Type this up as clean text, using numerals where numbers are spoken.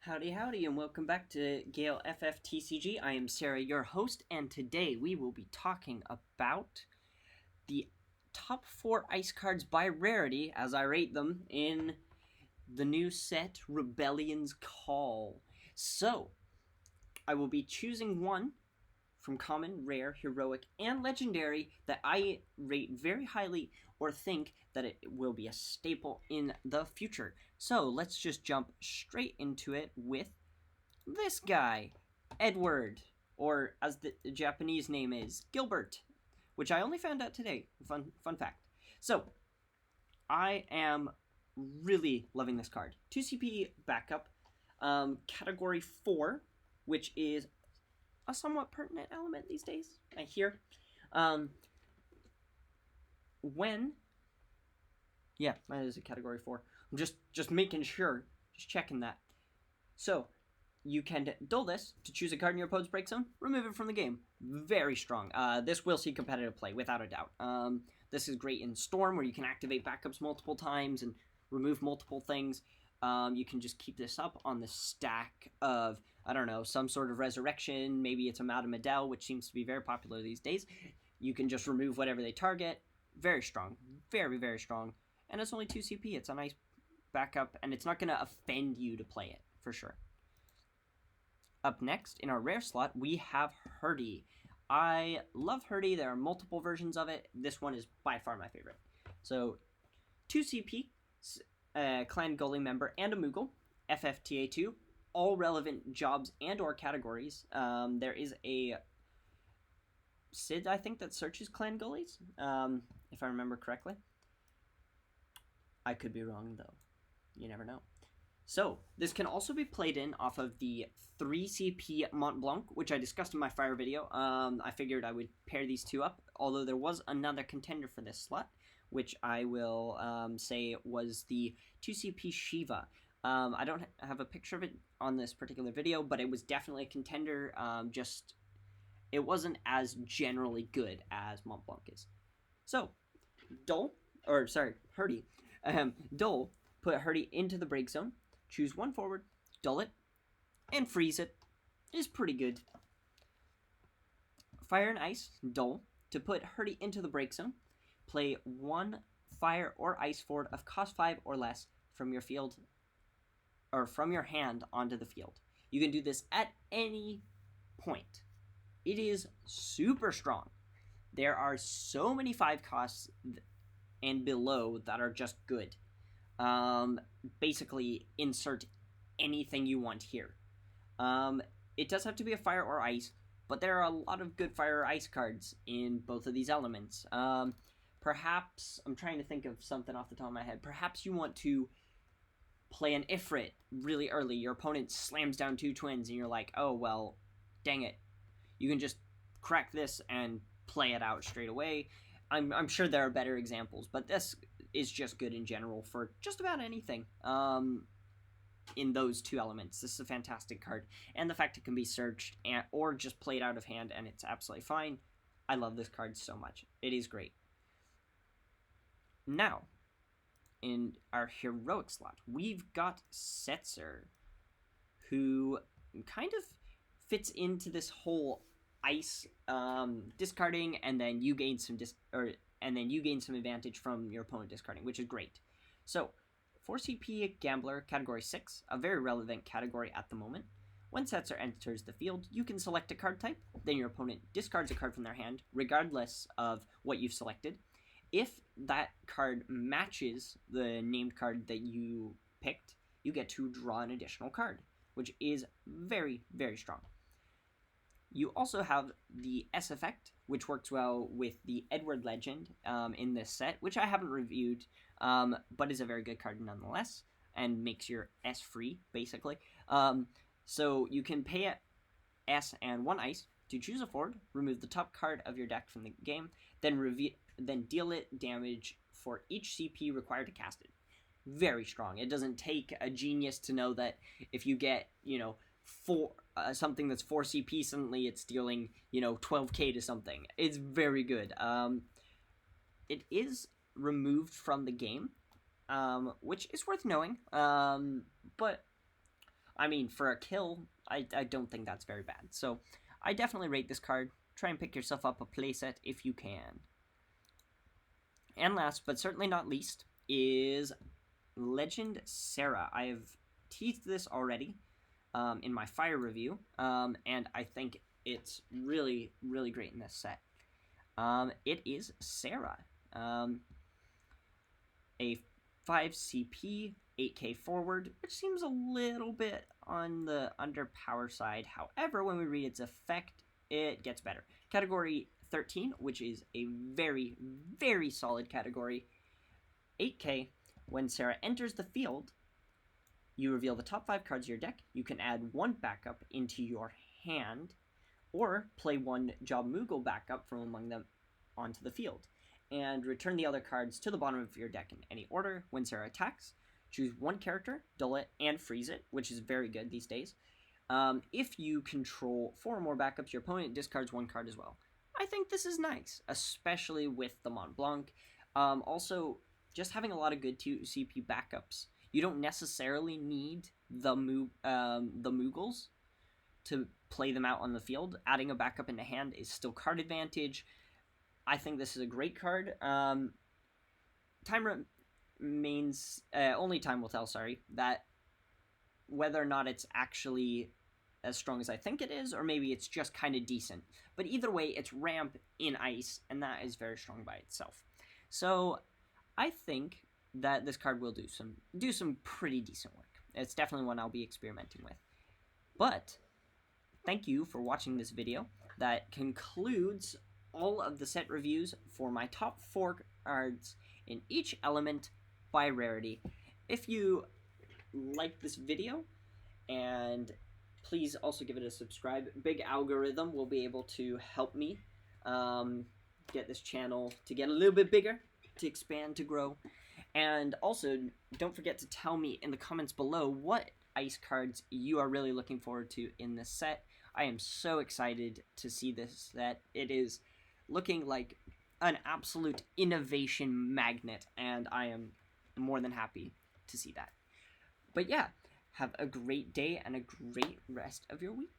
Howdy, howdy, and welcome back to Gale FFTCG. I am Serah, your host, and today we will be talking about the top 4 ice cards by rarity, as I rate them, in the new set, Rebellion's Call. So, I will be choosing one from common, rare, heroic, and legendary that I rate very highly or think that it will be a staple in the future. So let's just jump straight into it with this guy, Edward, or as the Japanese name is, Gilbert, which I only found out today. Fun fact. So, I am really loving this card. 2 CP backup, category 4, which is a somewhat pertinent element these days, I hear. Yeah, that is a category 4. I'm just making sure, just checking that. So, you can dull this to choose a card in your opponent's break zone, remove it from the game. Very strong. This will see competitive play, without a doubt. This is great in Storm, where you can activate backups multiple times and remove multiple things. You can just keep this up on the stack of, I don't know, some sort of resurrection. Maybe it's a Madame Adele, which seems to be very popular these days. You can just remove whatever they target. Very strong. Very, very strong. And it's only 2 CP. It's a nice backup, and it's not going to offend you to play it, for sure. Up next, in our rare slot, we have Howdy. I love Howdy. There are multiple versions of it. This one is by far my favorite. So, 2 CP, clan goalie member, and a Moogle, FFTA2, all relevant jobs and or categories. There is a Sid, I think, that searches clan goalies, if I remember correctly. I could be wrong, though. You never know. So, this can also be played in off of the 3 CP Mont Blanc, which I discussed in my fire video. I figured I would pair these two up, although there was another contender for this slot, which I will say was the 2 CP Shiva. I don't have a picture of it on this particular video, but it was definitely a contender. It wasn't as generally good as Mont Blanc is. So, Howdy. Dole put Howdy into the break zone, choose one forward, dull it, and freeze it. Is pretty good. Fire and Ice, dull, to put Howdy into the break zone, play one fire or ice forward of cost 5 or less from your field, or from your hand onto the field. You can do this at any point. It is super strong. There are so many 5 costs and below that are just good. Basically, insert anything you want here. It does have to be a fire or ice, but there are a lot of good fire or ice cards in both of these elements. Perhaps, I'm trying to think of something off the top of my head. Perhaps you want to play an Ifrit really early. Your opponent slams down 2 twins, and you're like, oh, well, dang it. You can just crack this and play it out straight away. I'm sure there are better examples, but this is just good in general for just about anything in those 2 elements. This is a fantastic card, and the fact it can be searched or just played out of hand, and it's absolutely fine. I love this card so much. It is great. Now, in our heroic slot, we've got Setzer, who kind of fits into this whole ice discarding, and then you gain some advantage from your opponent discarding, which is great. So, 4 CP Gambler, category 6, a very relevant category at the moment. When Setzer enters the field, you can select a card type, then your opponent discards a card from their hand, regardless of what you've selected. If that card matches the named card that you picked, you get to draw an additional card, which is very, very strong. You also have the S effect, which works well with the Edward Legend in this set, which I haven't reviewed, but is a very good card nonetheless, and makes your S free, basically. So you can pay a S and 1 ice to choose a forward, remove the top card of your deck from the game, then deal it damage for each CP required to cast it. Very strong. It doesn't take a genius to know that if you get, something that's 4 CP, suddenly it's dealing, 12k to something. It's very good. It is removed from the game, which is worth knowing, but I mean, for a kill, I don't think that's very bad. So I definitely rate this card. Try and pick yourself up a playset if you can. And last, but certainly not least, is Legend Serah. I have teased this already in my fire review, and I think it's really, really great in this set. It is Serah, a 5 CP, 8k forward, which seems a little bit on the underpower side. However, when we read its effect, it gets better. Category 13, which is a very, very solid category. 8k, when Serah enters the field, you reveal the top 5 cards of your deck. You can add 1 backup into your hand, or play 1 Job Moogle backup from among them onto the field, and return the other cards to the bottom of your deck in any order. When Serah attacks, choose 1 character, dull it, and freeze it, which is very good these days. If you control 4 or more backups, your opponent discards 1 card as well. I think this is nice, especially with the Mont Blanc. Also, just having a lot of good 2 CP backups. You don't necessarily need the Moogles to play them out on the field. Adding a backup into hand is still card advantage. I think this is a great card. Time remains, only time will tell, that whether or not it's actually as strong as I think it is, or maybe it's just kind of decent. But either way, it's ramp in ice, and that is very strong by itself. So I think that this card will do some pretty decent work. It's definitely one I'll be experimenting with. But thank you for watching this video. That concludes all of the set reviews for my top 4 cards in each element by rarity. If you like this video, and please also give it a subscribe. Big algorithm will be able to help me get this channel to get a little bit bigger, to expand, to grow. And also, don't forget to tell me in the comments below what ice cards you are really looking forward to in this set. I am so excited to see this set. It is looking like an absolute innovation magnet, and I am more than happy to see that. But yeah, have a great day and a great rest of your week.